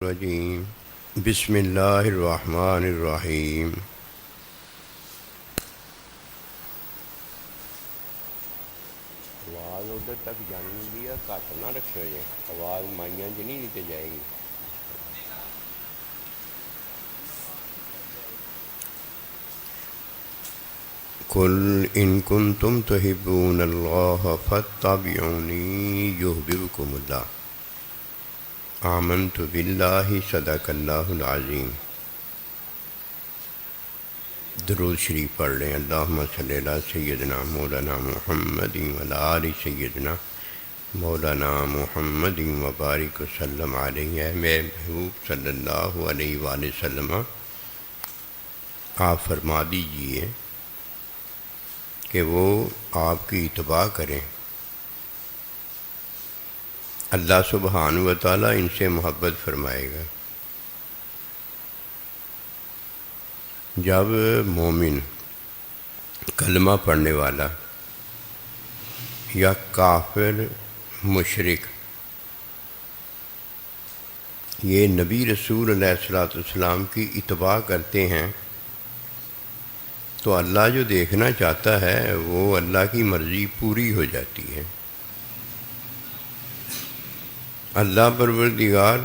الرجیم بسم اللہ الرحمن الرحیم۔ آواز ادھر تک جانی لیا گھٹ نہ رکھو جی، آواز مائیاں چ نہیں تے جائے گی۔ قل ان کنتم تحبون اللہ فاتبعونی یحببکم اللہ، آمنت باللہ صدق اللہ العظیم۔ درود شریف پڑھ لیں۔ اللہم صلی علی سیدنا مولانا محمد وعلی آل سیدنا مولانا محمد وبارک وسلم علیہ۔ اے میرے محبوب صلی اللہ علیہ وآلہ وسلم، آپ فرما دیجئے کہ وہ آپ کی اتباع کریں، اللہ سبحانہ و تعالیٰ ان سے محبت فرمائے گا۔ جب مومن کلمہ پڑھنے والا یا کافر مشرک یہ نبی رسول علیہ الصلوۃ والسلام کی اتباع کرتے ہیں تو اللہ جو دیکھنا چاہتا ہے وہ اللہ کی مرضی پوری ہو جاتی ہے۔ اللہ پروردگار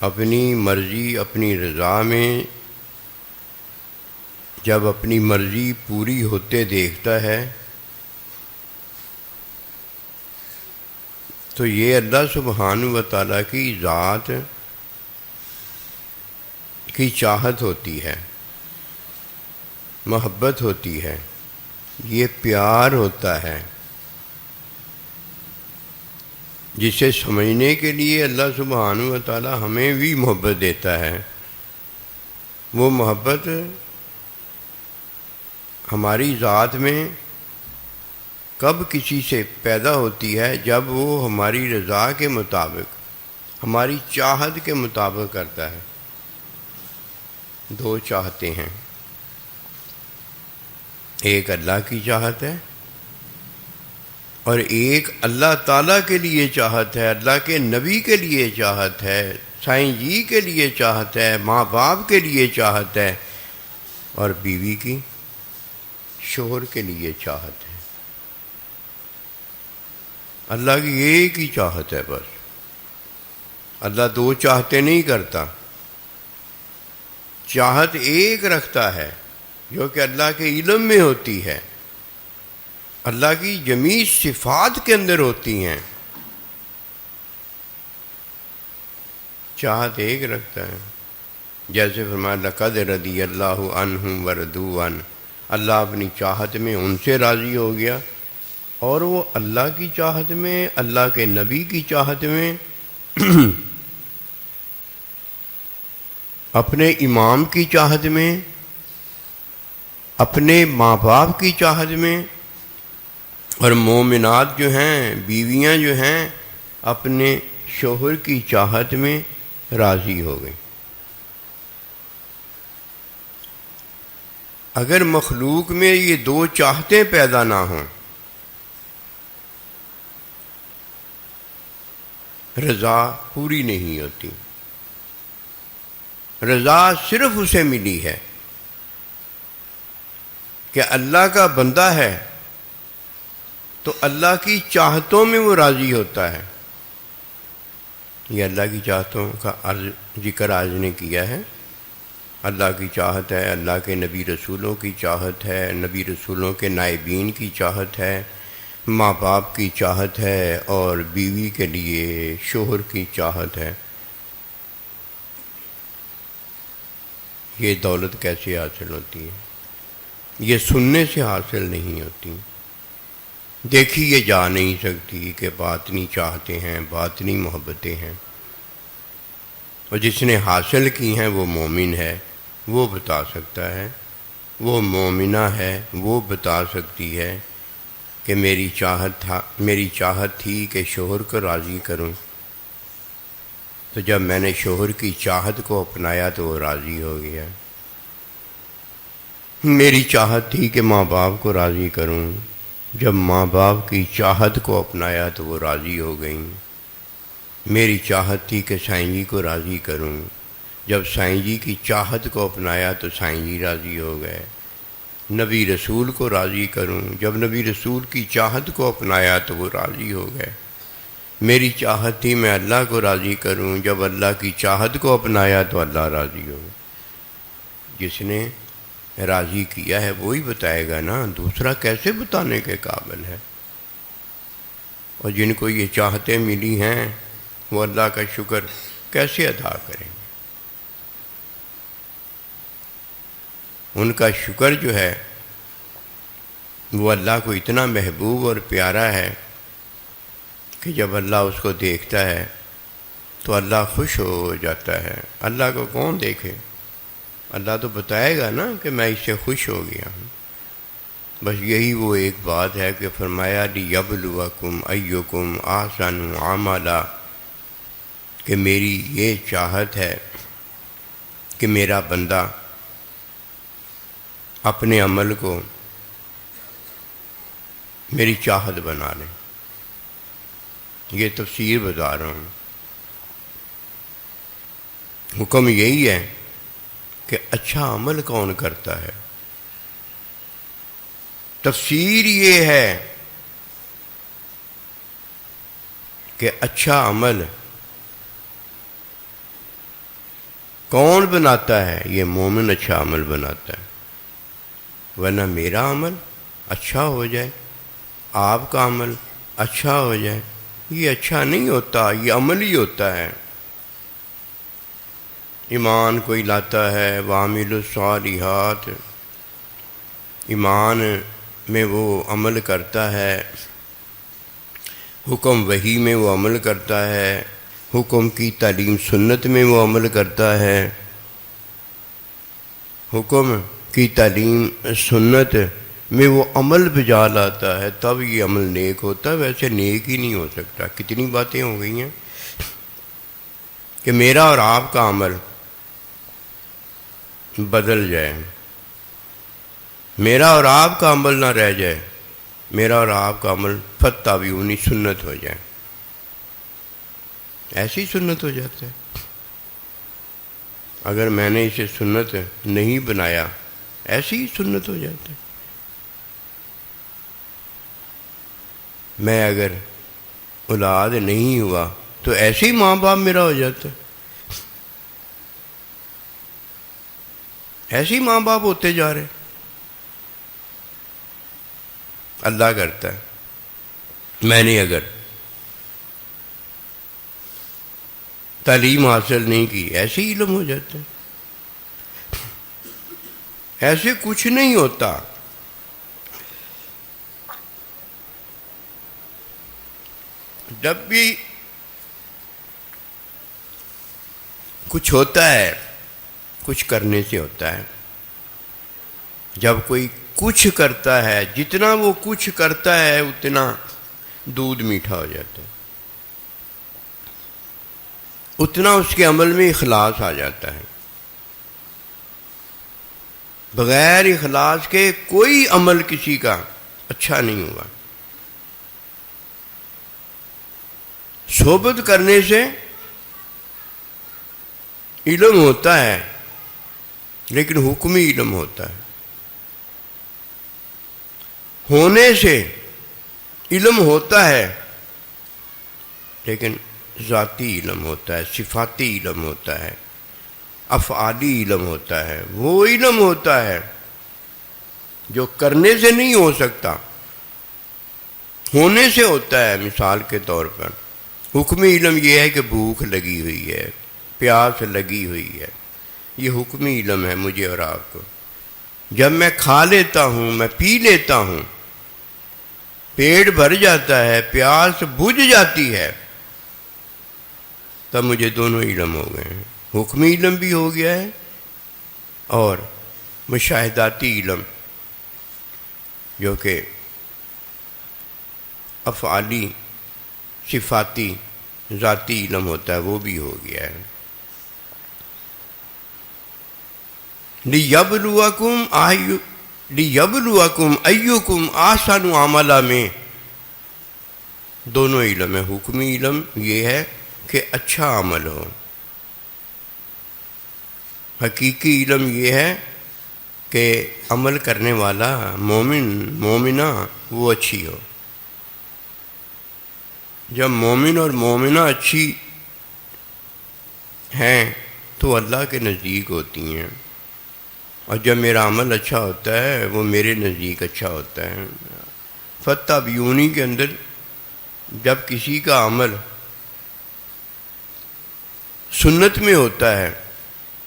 اپنی مرضی اپنی رضا میں جب اپنی مرضی پوری ہوتے دیکھتا ہے تو یہ اللہ سبحانہ و تعالیٰ کی ذات کی چاہت ہوتی ہے، محبت ہوتی ہے، یہ پیار ہوتا ہے، جسے سمجھنے کے لیے اللہ سبحانہ و تعالیٰ ہمیں بھی محبت دیتا ہے۔ وہ محبت ہماری ذات میں کب کسی سے پیدا ہوتی ہے؟ جب وہ ہماری رضا کے مطابق ہماری چاہت کے مطابق کرتا ہے۔ دو چاہتے ہیں، ایک اللہ کی چاہت ہے اور ایک اللہ تعالیٰ کے لیے چاہت ہے، اللہ کے نبی کے لیے چاہت ہے، سائیں جی کے لیے چاہت ہے، ماں باپ کے لیے چاہت ہے، اور بیوی کی شوہر کے لیے چاہت ہے۔ اللہ کی ایک ہی چاہت ہے بس۔ اللہ دو چاہتے نہیں کرتا، چاہت ایک رکھتا ہے جو کہ اللہ کے علم میں ہوتی ہے، اللہ کی جمیع صفات کے اندر ہوتی ہیں۔ چاہت ایک رکھتا ہے، جیسے فرمایا لقد رضی اللہ عنہم ورضوا عنہ، اللہ اپنی چاہت میں ان سے راضی ہو گیا، اور وہ اللہ کی چاہت میں، اللہ کے نبی کی چاہت میں، اپنے امام کی چاہت میں، اپنے ماں باپ کی چاہت میں، اور مومنات جو ہیں، بیویاں جو ہیں، اپنے شوہر کی چاہت میں راضی ہو گئیں۔ اگر مخلوق میں یہ دو چاہتیں پیدا نہ ہوں، رضا پوری نہیں ہوتی۔ رضا صرف اسے ملی ہے کہ اللہ کا بندہ ہے تو اللہ کی چاہتوں میں وہ راضی ہوتا ہے۔ یہ اللہ کی چاہتوں کا ذکر آج نے کیا ہے۔ اللہ کی چاہت ہے، اللہ کے نبی رسولوں کی چاہت ہے، نبی رسولوں کے نائبین کی چاہت ہے، ماں باپ کی چاہت ہے، اور بیوی کے لیے شوہر کی چاہت ہے۔ یہ دولت کیسے حاصل ہوتی ہے؟ یہ سننے سے حاصل نہیں ہوتی۔ دیکھی یہ جا نہیں سکتی کہ باطنی چاہتے ہیں، باطنی محبتیں ہیں، اور جس نے حاصل کی ہیں وہ مومن ہے، وہ بتا سکتا ہے، وہ مومنہ ہے، وہ بتا سکتی ہے کہ میری چاہت تھی کہ شوہر کو راضی کروں، تو جب میں نے شوہر کی چاہت کو اپنایا تو وہ راضی ہو گیا۔ میری چاہت تھی کہ ماں باپ کو راضی کروں، جب ماں باپ کی چاہت کو اپنایا تو وہ راضی ہو گئیں۔ میری چاہت تھی کہ سائیں جی کو راضی کروں، جب سائیں جی کی چاہت کو اپنایا تو سائیں جی راضی ہو گئے۔ نبی رسول کو راضی کروں، جب نبی رسول کی چاہت کو اپنایا تو وہ راضی ہو گئے۔ میری چاہت تھی میں اللہ کو راضی کروں، جب اللہ کی چاہت کو اپنایا تو اللہ راضی ہو گئے۔ جس نے راضی کیا ہے وہی بتائے گا نا، دوسرا کیسے بتانے کے قابل ہے؟ اور جن کو یہ چاہتیں ملی ہیں وہ اللہ کا شکر کیسے ادا کریں گے؟ ان کا شکر جو ہے وہ اللہ کو اتنا محبوب اور پیارا ہے کہ جب اللہ اس کو دیکھتا ہے تو اللہ خوش ہو جاتا ہے۔ اللہ کو کون دیکھے؟ اللہ تو بتائے گا نا کہ میں اس سے خوش ہو گیا ہوں۔ بس یہی وہ ایک بات ہے کہ فرمایا لِيَبْلُوَكُمْ أَيُّكُمْ أَحْسَنُ عَمَلًا، کہ میری یہ چاہت ہے کہ میرا بندہ اپنے عمل کو میری چاہت بنا لے۔ یہ تفسیر بتا رہا ہوں۔ حکم یہی ہے کہ اچھا عمل کون کرتا ہے؟ تفسیر یہ ہے کہ اچھا عمل کون بناتا ہے؟ یہ مومن اچھا عمل بناتا ہے، ورنہ میرا عمل اچھا ہو جائے، آپ کا عمل اچھا ہو جائے، یہ اچھا نہیں ہوتا، یہ عمل ہی ہوتا ہے۔ ایمان کوئی لاتا ہے وَعَمِلُوا الصَّالِحَاتِ، ایمان میں وہ عمل کرتا ہے، حکم وحی میں وہ عمل کرتا ہے، حکم کی تعلیم سنت میں وہ عمل کرتا ہے، حکم کی تعلیم سنت میں وہ عمل بجا لاتا ہے، تب یہ عمل نیک ہوتا ہے، ویسے نیک ہی نہیں ہو سکتا۔ کتنی باتیں ہو گئی ہیں کہ میرا اور آپ کا عمل بدل جائے، میرا اور آپ کا عمل نہ رہ جائے، میرا اور آپ کا عمل فتابعونی سنت ہو جائے، ایسی سنت ہو جاتا ہے۔ اگر میں نے اسے سنت نہیں بنایا ایسی ہی سنت ہو جاتا ہے۔ میں اگر اولاد نہیں ہوا تو ایسے ہی ماں باپ میرا ہو جاتا ہے، ایسے ہی ماں باپ ہوتے جا رہے۔ اللہ کرتا ہے میں نے اگر تعلیم حاصل نہیں کی ایسے ہی علم ہو جاتا ہے، ایسے کچھ نہیں ہوتا۔ جب بھی کچھ ہوتا ہے کچھ کرنے سے ہوتا ہے۔ جب کوئی کچھ کرتا ہے، جتنا وہ کچھ کرتا ہے اتنا دودھ میٹھا ہو جاتا ہے، اتنا اس کے عمل میں اخلاص آ جاتا ہے۔ بغیر اخلاص کے کوئی عمل کسی کا اچھا نہیں ہوگا۔ صحبت کرنے سے علم ہوتا ہے لیکن حکمی علم ہوتا ہے، ہونے سے علم ہوتا ہے لیکن ذاتی علم ہوتا ہے، صفاتی علم ہوتا ہے، افعالی علم ہوتا ہے۔ وہ علم ہوتا ہے جو کرنے سے نہیں ہو سکتا، ہونے سے ہوتا ہے۔ مثال کے طور پر حکمی علم یہ ہے کہ بھوک لگی ہوئی ہے، پیاس لگی ہوئی ہے، یہ حکمی علم ہے مجھے اور آپ کو۔ جب میں کھا لیتا ہوں، میں پی لیتا ہوں، پیٹ بھر جاتا ہے، پیاس بجھ جاتی ہے، تب مجھے دونوں علم ہو گئے ہیں، حکمی علم بھی ہو گیا ہے اور مشاہداتی علم جو کہ افعالی صفاتی ذاتی علم ہوتا ہے وہ بھی ہو گیا ہے۔ لِيَبْلُوَكُمْ أَيُّكُمْ أَحْسَنُ عَمَلًا میں دونوں علم ہے۔ حکمی علم یہ ہے کہ اچھا عمل ہو. حقیقی علم یہ ہے کہ عمل کرنے والا مومن مومنہ وہ اچھی ہو. جب مومن اور مومنہ اچھی ہیں تو اللہ کے نزدیک ہوتی ہیں، اور جب میرا عمل اچھا ہوتا ہے وہ میرے نزدیک اچھا ہوتا ہے. فتح بیونی کے اندر جب کسی کا عمل سنت میں ہوتا ہے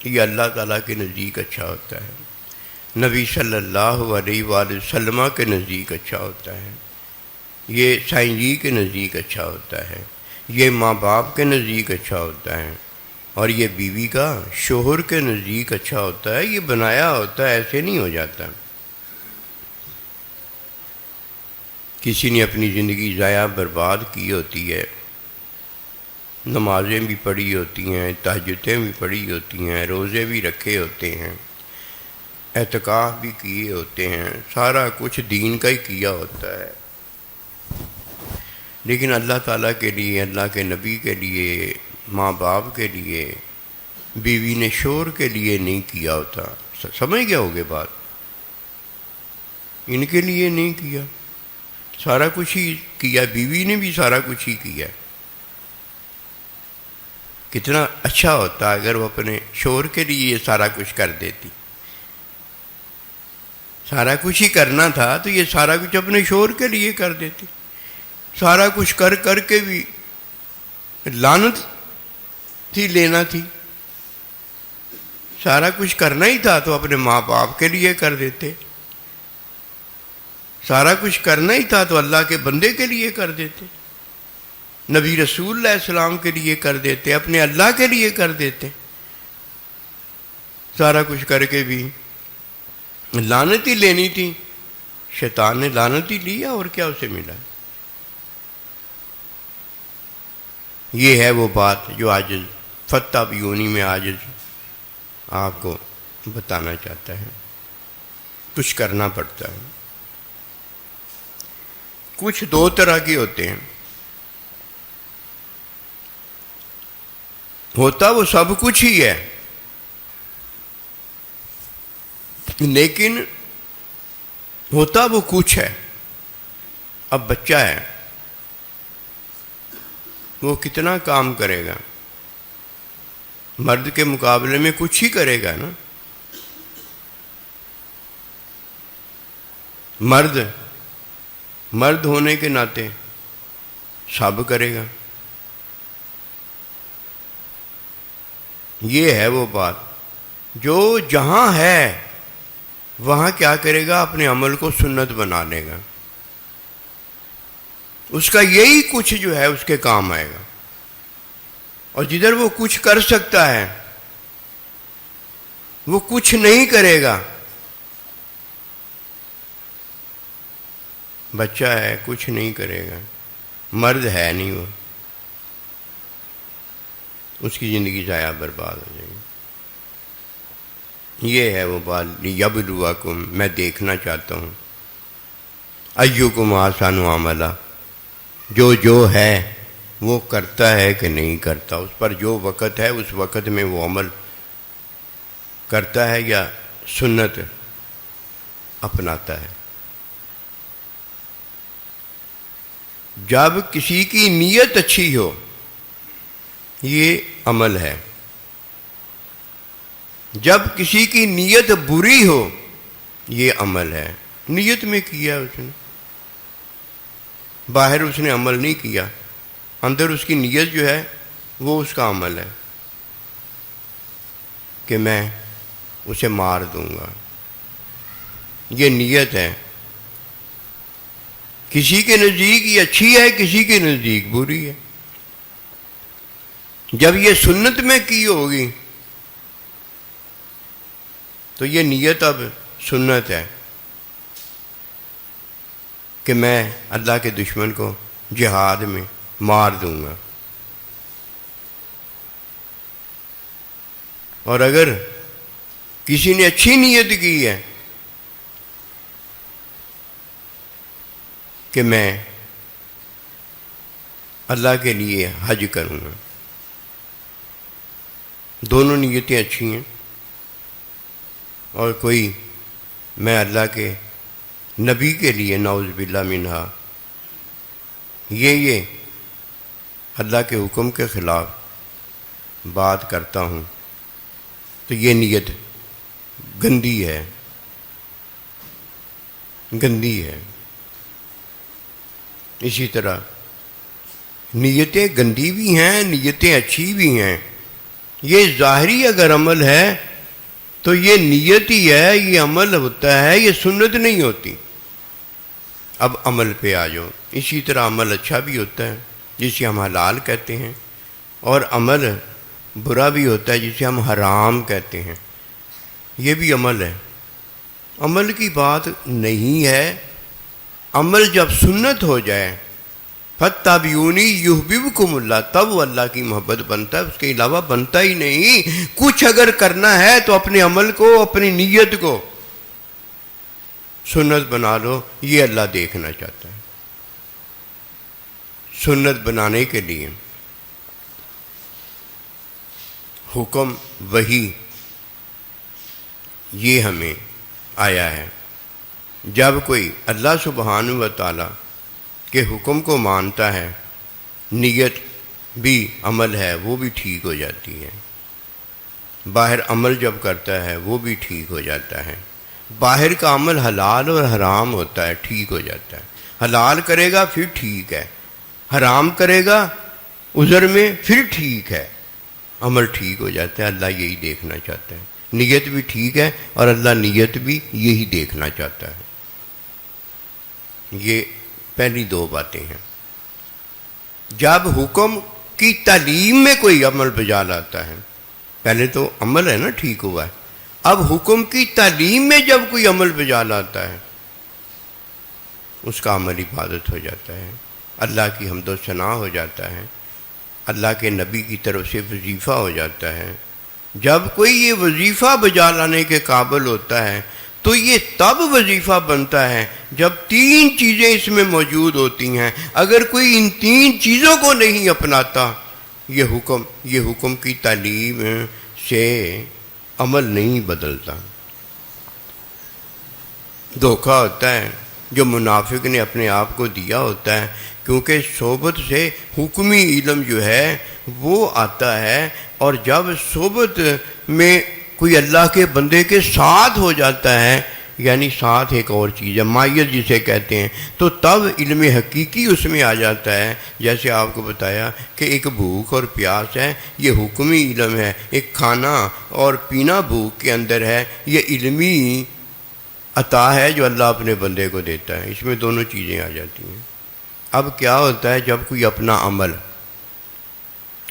یہ اللہ تعالیٰ کے نزدیک اچھا ہوتا ہے، نبی صلی اللہ علیہ وآلہ وسلم کے نزدیک اچھا ہوتا ہے، یہ سائیں جی کے نزدیک اچھا ہوتا ہے، یہ ماں باپ کے نزدیک اچھا ہوتا ہے، اور یہ بیوی کا شوہر کے نزدیک اچھا ہوتا ہے. یہ بنایا ہوتا ہے، ایسے نہیں ہو جاتا. کسی نے اپنی زندگی ضائع برباد کی ہوتی ہے، نمازیں بھی پڑھی ہوتی ہیں، تہجدیں بھی پڑھی ہوتی ہیں، روزے بھی رکھے ہوتے ہیں، اعتکاف بھی کیے ہوتے ہیں، سارا کچھ دین کا ہی کیا ہوتا ہے، لیکن اللہ تعالیٰ کے لیے، اللہ کے نبی کے لیے، ماں باپ کے لیے، بیوی نے شوہر کے لیے نہیں کیا ہوتا. سمجھ گیا ہوگے بات؟ ان کے لیے نہیں کیا، سارا کچھ ہی کیا، بیوی نے بھی سارا کچھ ہی کیا. کتنا اچھا ہوتا اگر وہ اپنے شوہر کے لیے یہ سارا کچھ کر دیتی. سارا کچھ ہی کرنا تھا تو یہ سارا کچھ اپنے شوہر کے لیے کر دیتی. سارا کچھ کر کر کے بھی لعنت تھی لینا تھی. سارا کچھ کرنا ہی تھا تو اپنے ماں باپ کے لیے کر دیتے. سارا کچھ کرنا ہی تھا تو اللہ کے بندے کے لیے کر دیتے، نبی رسول اللہ علیہ السلام کے لیے کر دیتے، اپنے اللہ کے لیے کر دیتے. سارا کچھ کر کے بھی لعنت ہی لینی تھی. شیطان نے لعنت ہی لیا، اور کیا اسے ملا؟ یہ ہے وہ بات جو آج فتح بیونی میں آج آپ کو بتانا چاہتا ہے. کچھ کرنا پڑتا ہے. کچھ دو طرح کے ہوتے ہیں. ہوتا وہ سب کچھ ہی ہے، لیکن ہوتا وہ کچھ ہے. اب بچہ ہے، وہ کتنا کام کرے گا؟ مرد کے مقابلے میں کچھ ہی کرے گا نا. مرد ہونے کے ناطے سب کرے گا. یہ ہے وہ بات جو جہاں ہے وہاں کیا کرے گا؟ اپنے عمل کو سنت بنا لے گا. اس کا یہی کچھ جو ہے اس کے کام آئے گا. اور جدھر وہ کچھ کر سکتا ہے وہ کچھ نہیں کرے گا. بچہ ہے، کچھ نہیں کرے گا. مرد ہے نہیں، وہ اس کی زندگی ضائع برباد ہو جائے گی. یہ ہے وہ بات، یبلوکم، میں دیکھنا چاہتا ہوں، ایکم احسن عملا، جو ہے وہ کرتا ہے کہ نہیں کرتا. اس پر جو وقت ہے اس وقت میں وہ عمل کرتا ہے یا سنت اپناتا ہے. جب کسی کی نیت اچھی ہو یہ عمل ہے. جب کسی کی نیت بری ہو یہ عمل ہے. نیت میں کیا اس نے، باہر اس نے عمل نہیں کیا، اندر اس کی نیت جو ہے وہ اس کا عمل ہے کہ میں اسے مار دوں گا. یہ نیت ہے. کسی کے نزدیک یہ اچھی ہے، کسی کے نزدیک بری ہے. جب یہ سنت میں کی ہوگی تو یہ نیت اب سنت ہے کہ میں اللہ کے دشمن کو جہاد میں مار دوں گا. اور اگر کسی نے اچھی نیت کی ہے کہ میں اللہ کے لیے حج کروں گا، دونوں نیتیں اچھی ہیں، اور کوئی میں اللہ کے نبی کے لیے نعوذ باللہ منہا یہ اللہ کے حکم کے خلاف بات کرتا ہوں، تو یہ نیت گندی ہے، گندی ہے۔ اسی طرح نیتیں گندی بھی ہیں، نیتیں اچھی بھی ہیں۔ یہ ظاہری اگر عمل ہے تو یہ نیت ہی ہے، یہ عمل ہوتا ہے، یہ سنت نہیں ہوتی۔ اب عمل پہ آ جاؤ۔ اسی طرح عمل اچھا بھی ہوتا ہے جسے ہم حلال کہتے ہیں، اور عمل برا بھی ہوتا ہے جسے ہم حرام کہتے ہیں۔ یہ بھی عمل ہے، عمل کی بات نہیں ہے۔ عمل جب سنت ہو جائے فَاتَّبِعُونِی یُحْبِبْکُمُ اللہ، تب وہ اللہ کی محبت بنتا ہے، اس کے علاوہ بنتا ہی نہیں۔ کچھ اگر کرنا ہے تو اپنے عمل کو، اپنی نیت کو سنت بنا لو، یہ اللہ دیکھنا چاہتا ہے۔ سنت بنانے کے لیے حکم وحی یہ ہمیں آیا ہے۔ جب کوئی اللہ سبحانہ و تعالی کے حکم کو مانتا ہے، نیت بھی عمل ہے وہ بھی ٹھیک ہو جاتی ہے۔ باہر عمل جب کرتا ہے وہ بھی ٹھیک ہو جاتا ہے۔ باہر کا عمل حلال اور حرام ہوتا ہے، ٹھیک ہو جاتا ہے۔ حلال کرے گا پھر ٹھیک ہے، حرام کرے گا عذر میں پھر ٹھیک ہے، عمل ٹھیک ہو جاتا ہے۔ اللہ یہی دیکھنا چاہتا ہے، نیت بھی ٹھیک ہے اور اللہ نیت بھی یہی دیکھنا چاہتا ہے۔ یہ پہلی دو باتیں ہیں۔ جب حکم کی تعلیم میں کوئی عمل بجا لاتا ہے، پہلے تو عمل ہے نا ٹھیک ہوا ہے، اب حکم کی تعلیم میں جب کوئی عمل بجا لاتا ہے اس کا عمل عبادت ہو جاتا ہے، اللہ کی حمد و ثنا ہو جاتا ہے، اللہ کے نبی کی طرف سے وظیفہ ہو جاتا ہے۔ جب کوئی یہ وظیفہ بجا لانے کے قابل ہوتا ہے تو یہ تب وظیفہ بنتا ہے جب تین چیزیں اس میں موجود ہوتی ہیں۔ اگر کوئی ان تین چیزوں کو نہیں اپناتا، یہ حکم کی تعلیم سے عمل نہیں بدلتا۔ دھوکہ ہوتا ہے جو منافق نے اپنے آپ کو دیا ہوتا ہے، کیونکہ صحبت سے حکمی علم جو ہے وہ آتا ہے، اور جب صحبت میں کوئی اللہ کے بندے کے ساتھ ہو جاتا ہے، یعنی ساتھ ایک اور چیز ہے مائیت جسے کہتے ہیں، تو تب علم حقیقی اس میں آ جاتا ہے۔ جیسے آپ کو بتایا کہ ایک بھوک اور پیاس ہے، یہ حکمی علم ہے۔ ایک کھانا اور پینا بھوک کے اندر ہے، یہ علمی عطا ہے جو اللہ اپنے بندے کو دیتا ہے۔ اس میں دونوں چیزیں آ جاتی ہیں۔ اب کیا ہوتا ہے جب کوئی اپنا عمل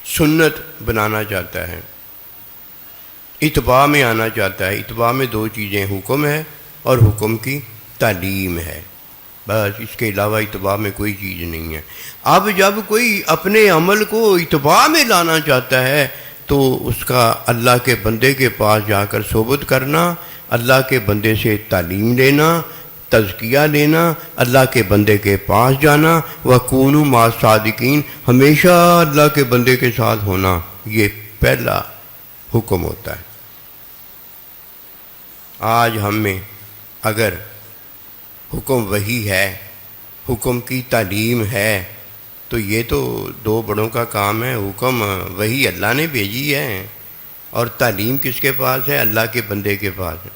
سنت بنانا چاہتا ہے، اتباع میں آنا چاہتا ہے، اتباع میں دو چیزیں، حکم ہے اور حکم کی تعلیم ہے، بس اس کے علاوہ اتباع میں کوئی چیز نہیں ہے۔ اب جب کوئی اپنے عمل کو اتباع میں لانا چاہتا ہے تو اس کا اللہ کے بندے کے پاس جا کر صحبت کرنا، اللہ کے بندے سے تعلیم لینا، تزکیہ لینا، اللہ کے بندے کے پاس جانا، وَكُونُوا مَعَ الصَّادِقِينَ، ہمیشہ اللہ کے بندے کے ساتھ ہونا، یہ پہلا حکم ہوتا ہے۔ آج ہم میں اگر حکم وحی ہے، حکم کی تعلیم ہے، تو یہ تو دو بڑوں کا کام ہے۔ حکم وحی اللہ نے بھیجی ہے، اور تعلیم کس کے پاس ہے؟ اللہ کے بندے کے پاس ہے۔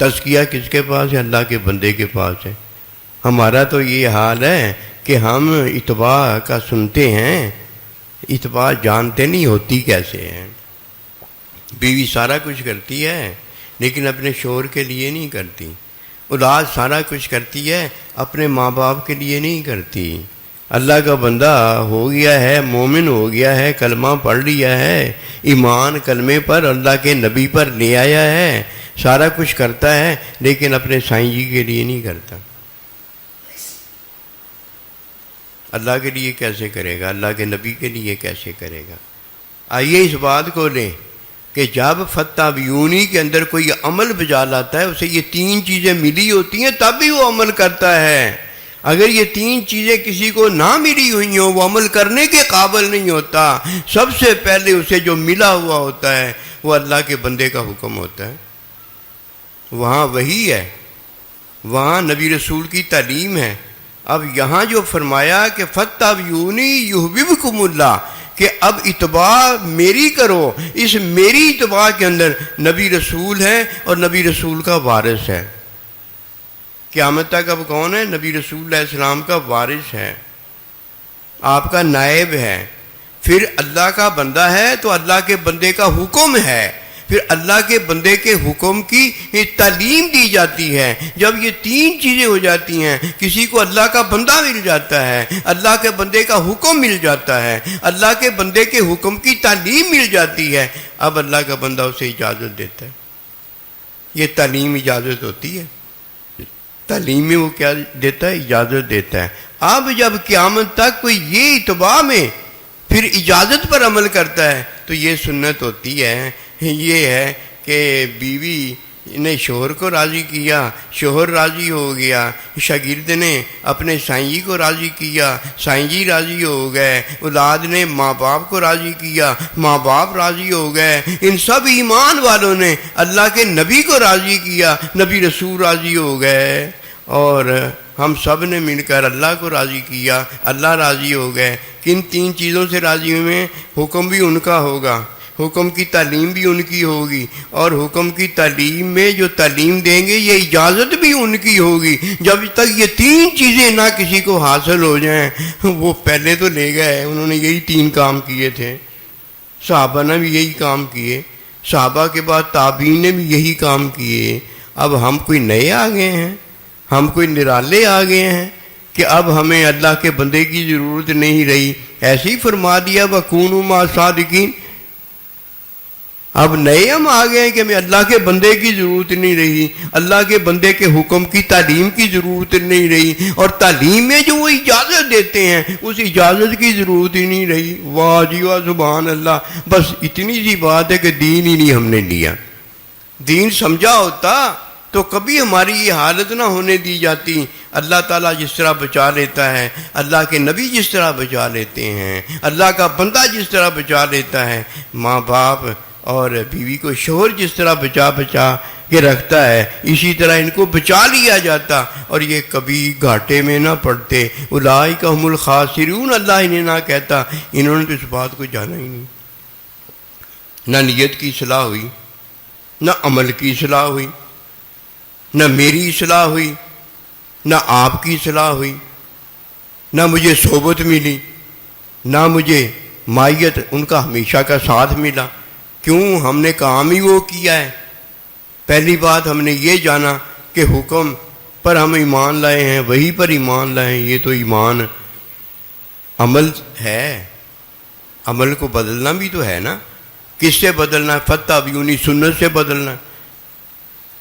تزکیہ کس کے پاس ہے؟ اللہ کے بندے کے پاس ہے۔ ہمارا تو یہ حال ہے کہ ہم اتباع کا سنتے ہیں، اتباع جانتے نہیں ہوتی کیسے ہے۔ بیوی سارا کچھ کرتی ہے لیکن اپنے شوہر کے لیے نہیں کرتی، اولاد سارا کچھ کرتی ہے، اپنے ماں باپ کے لیے نہیں کرتی۔ اللہ کا بندہ ہو گیا ہے، مومن ہو گیا ہے، کلمہ پڑھ لیا ہے، ایمان کلمے پر اللہ کے نبی پر لے آیا ہے، سارا کچھ کرتا ہے، لیکن اپنے سائیں جی کے لیے نہیں کرتا۔ اللہ کے لیے کیسے کرے گا؟ اللہ کے نبی کے لیے کیسے کرے گا؟ آئیے اس بات کو لیں کہ جب فَاتَّبِعُونِی کے اندر کوئی عمل بجا لاتا ہے، اسے یہ تین چیزیں ملی ہوتی ہیں، تب بھی وہ عمل کرتا ہے۔ اگر یہ تین چیزیں کسی کو نہ ملی ہوئی ہوں وہ عمل کرنے کے قابل نہیں ہوتا. سب سے پہلے اسے جو ملا ہوا ہوتا ہے وہ اللہ کے بندے کا حکم ہوتا ہے. وہاں وہی ہے, وہاں نبی رسول کی تعلیم ہے. اب یہاں جو فرمایا کہ فَاتَّبِعُونِی یُحْبِبْکُمُ اللَّہ, کہ اب اتباع میری کرو, اس میری اتباع کے اندر نبی رسول ہے اور نبی رسول کا وارث ہے. قیامت تک اب کون ہے؟ نبی رسول علیہ السلام کا وارث ہے, آپ کا نائب ہے. پھر اللہ کا بندہ ہے تو اللہ کے بندے کا حکم ہے, پھر اللہ کے بندے کے حکم کی تعلیم دی جاتی ہے. جب یہ تین چیزیں ہو جاتی ہیں, کسی کو اللہ کا بندہ مل جاتا ہے, اللہ کے بندے کا حکم مل جاتا ہے, اللہ کے بندے کے حکم کی تعلیم مل جاتی ہے, اب اللہ کا بندہ اسے اجازت دیتا ہے. یہ تعلیم اجازت ہوتی ہے. تعلیم میں وہ کیا دیتا ہے؟ اجازت دیتا ہے. اب جب قیامت تک کوئی یہ اتباع میں پھر اجازت پر عمل کرتا ہے تو یہ سنت ہوتی ہے. یہ ہے کہ بیوی نے شوہر کو راضی کیا, شوہر راضی ہو گیا, شاگرد نے اپنے سائیں جی کو راضی کیا, سائیں جی راضی ہو گئے, اولاد نے ماں باپ کو راضی کیا, ماں باپ راضی ہو گئے, ان سب ایمان والوں نے اللہ کے نبی کو راضی کیا, نبی رسول راضی ہو گئے, اور ہم سب نے مل کر اللہ کو راضی کیا, اللہ راضی ہو گئے. کن تین چیزوں سے راضی ہوئے؟ حکم بھی ان کا ہوگا, حکم کی تعلیم بھی ان کی ہوگی, اور حکم کی تعلیم میں جو تعلیم دیں گے یہ اجازت بھی ان کی ہوگی. جب تک یہ تین چیزیں نہ کسی کو حاصل ہو جائیں, وہ پہلے تو لے گئے, انہوں نے یہی تین کام کیے تھے, صحابہ نے بھی یہی کام کیے, صحابہ کے بعد تابعین نے بھی یہی کام کیے. اب ہم کوئی نئے آ گئے ہیں, ہم کوئی نرالے آ گئے ہیں کہ اب ہمیں اللہ کے بندے کی ضرورت نہیں رہی. ایسے ہی فرما دیا وَكُونُوا مَعَ الصَّادِقِينَ. اب نئے ہم آ گئے کہ ہمیں اللہ کے بندے کی ضرورت نہیں رہی, اللہ کے بندے کے حکم کی تعلیم کی ضرورت نہیں رہی, اور تعلیم میں جو وہ اجازت دیتے ہیں اس اجازت کی ضرورت ہی نہیں رہی. واہ جی واہ, سبحان اللہ. بس اتنی سی بات ہے کہ دین ہی نہیں ہم نے لیا. دین سمجھا ہوتا تو کبھی ہماری یہ حالت نہ ہونے دی جاتی. اللہ تعالیٰ جس طرح بچا لیتا ہے, اللہ کے نبی جس طرح بچا لیتے ہیں, اللہ کا بندہ جس طرح بچا لیتا ہے, ماں باپ اور بیوی کو شوہر جس طرح بچا کے رکھتا ہے, اسی طرح ان کو بچا لیا جاتا اور یہ کبھی گھاٹے میں نہ پڑتے. اولئک هم الخاسرون, اللہ انہیں نہ کہتا. انہوں نے تو اس بات کو جانا ہی نہیں. نہ نیت کی اصلاح ہوئی, نہ عمل کی اصلاح ہوئی, نہ میری اصلاح ہوئی, نہ آپ کی اصلاح ہوئی, نہ مجھے صحبت ملی, نہ مجھے مائیت ان کا ہمیشہ کا ساتھ ملا. کیوں؟ ہم نے کام ہی وہ کیا ہے. پہلی بات ہم نے یہ جانا کہ حکم پر ہم ایمان لائے ہیں, وہی پر ایمان لائے ہیں. یہ تو ایمان عمل ہے, عمل کو بدلنا بھی تو ہے نا. کس سے بدلنا ہے؟ فَاتَّبِعُونِی, سنت سے بدلنا.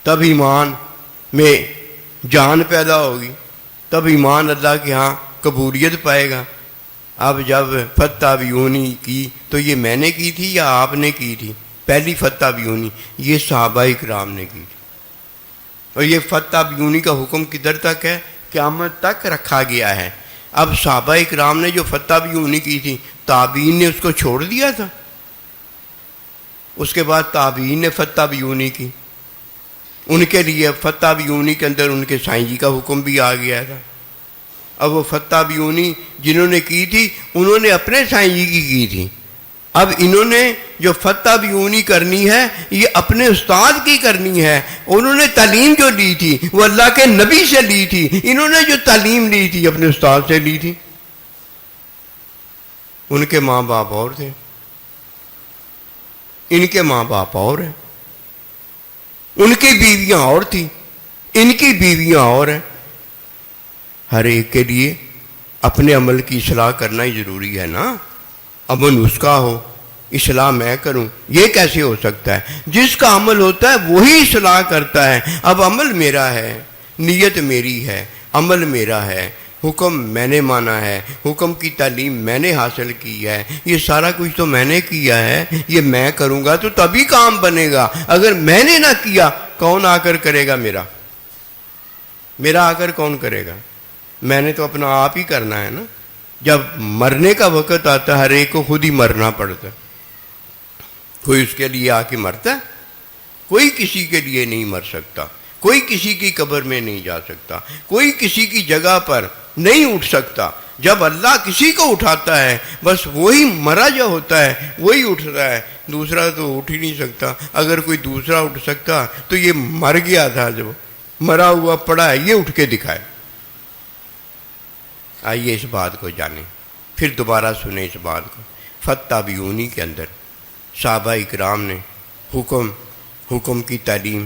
تب ایمان میں جان پیدا ہوگی, تب ایمان اللہ کے ہاں قبولیت پائے گا. اب جب فَاتَّبِعُونِی کی تو یہ میں نے کی تھی یا آپ نے کی تھی؟ پہلی فَاتَّبِعُونِی یہ صحابہ اکرام نے کی تھی. اور یہ فَاتَّبِعُونِی کا حکم کدھر تک ہے؟ قیامت تک رکھا گیا ہے. اب صحابہ اکرام نے جو فَاتَّبِعُونِی کی تھی, تابعین نے اس کو چھوڑ دیا تھا. اس کے بعد تابعین نے فَاتَّبِعُونِی کی. ان کے لیے فَاتَّبِعُونِی کے اندر ان کے سائیں جی کا حکم بھی آ گیا تھا. اب وہ فَاتَّبِعُونِی جنہوں نے کی تھی انہوں نے اپنے سائیں جی کی تھی. اب انہوں نے جو فَاتَّبِعُونِی کرنی ہے یہ اپنے استاد کی کرنی ہے. انہوں نے تعلیم جو لی تھی وہ اللہ کے نبی سے لی تھی. انہوں نے جو تعلیم لی تھی اپنے استاد سے لی تھی. ان کے ماں باپ اور تھے, ان کے ماں باپ اور ہیں, ان کی بیویاں اور تھیں, ان کی بیویاں اور ہیں. ہر ایک کے لیے اپنے عمل کی اصلاح کرنا ہی ضروری ہے نا. عمل اس کا ہو, اصلاح میں کروں, یہ کیسے ہو سکتا ہے؟ جس کا عمل ہوتا ہے وہی اصلاح کرتا ہے. اب عمل میرا ہے, نیت میری ہے, عمل میرا ہے, حکم میں نے مانا ہے, حکم کی تعلیم میں نے حاصل کی ہے, یہ سارا کچھ تو میں نے کیا ہے. یہ میں کروں گا تو تبھی کام بنے گا. اگر میں نے نہ کیا کون آ کر کرے گا؟ میرا آ کر کون کرے گا؟ میں نے تو اپنا آپ ہی کرنا ہے نا. جب مرنے کا وقت آتا ہے ہر ایک کو خود ہی مرنا پڑتا ہے. کوئی اس کے لیے آ کے مرتا ہے؟ کوئی کسی کے لیے نہیں مر سکتا. کوئی کسی کی قبر میں نہیں جا سکتا. کوئی کسی کی جگہ پر نہیں اٹھ سکتا. جب اللہ کسی کو اٹھاتا ہے بس وہی مرا جو ہوتا ہے وہی اٹھتا ہے. دوسرا تو اٹھ ہی نہیں سکتا. اگر کوئی دوسرا اٹھ سکتا تو یہ مر گیا تھا، جب مرا ہوا پڑا ہے یہ اٹھ کے دکھائے. آئیے اس بات کو جانیں، پھر دوبارہ سنیں اس بات کو. فتابعونی کے اندر صحابہ اکرام نے حکم کی تعلیم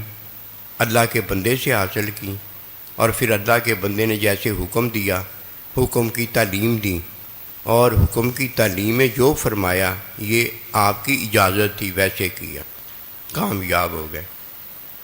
اللہ کے بندے سے حاصل کی، اور پھر اللہ کے بندے نے جیسے حکم دیا حکم کی تعلیم دی، اور حکم کی تعلیم میں جو فرمایا یہ آپ کی اجازت تھی ویسے کیا، کامیاب ہو گئے.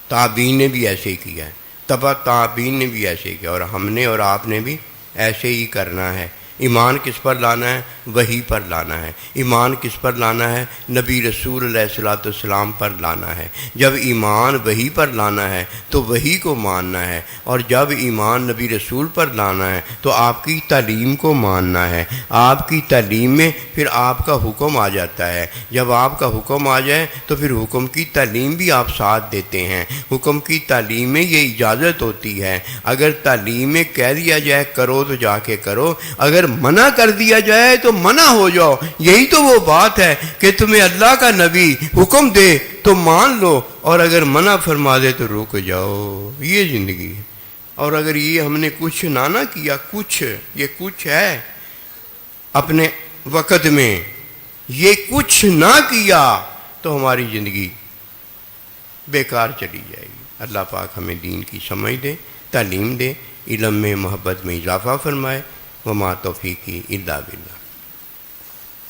تابعین نے بھی ایسے ہی کیا ہے، تبع تابعین نے بھی ایسے ہی کیا، اور ہم نے اور آپ نے بھی ایسے ہی کرنا ہے. ایمان کس پر لانا ہے؟ وحی پر لانا ہے. ایمان کس پر لانا ہے؟ نبی رسول علیہ الصلوۃ والسلام پر لانا ہے. جب ایمان وحی پر لانا ہے تو وحی کو ماننا ہے، اور جب ایمان نبی رسول پر لانا ہے تو آپ کی تعلیم کو ماننا ہے. آپ کی تعلیم میں پھر آپ کا حکم آ جاتا ہے. جب آپ کا حکم آ جائے تو پھر حکم کی تعلیم بھی آپ ساتھ دیتے ہیں. حکم کی تعلیم میں یہ اجازت ہوتی ہے. اگر تعلیم میں کہہ دیا جائے کرو تو جا کے کرو، اگر منع کر دیا جائے تو منع ہو جاؤ. یہی تو وہ بات ہے کہ تمہیں اللہ کا نبی حکم دے تو مان لو، اور اگر منع فرما دے تو رک جاؤ. یہ زندگی ہے. اور اگر یہ ہم نے کچھ نہ کیا، یہ کچھ ہے اپنے وقت میں، یہ کچھ نہ کیا تو ہماری زندگی بیکار چلی جائے گی. اللہ پاک ہمیں دین کی سمجھ دے، تعلیم دے، علم میں محبت میں اضافہ فرمائے. وما توفیقی الا باللہ.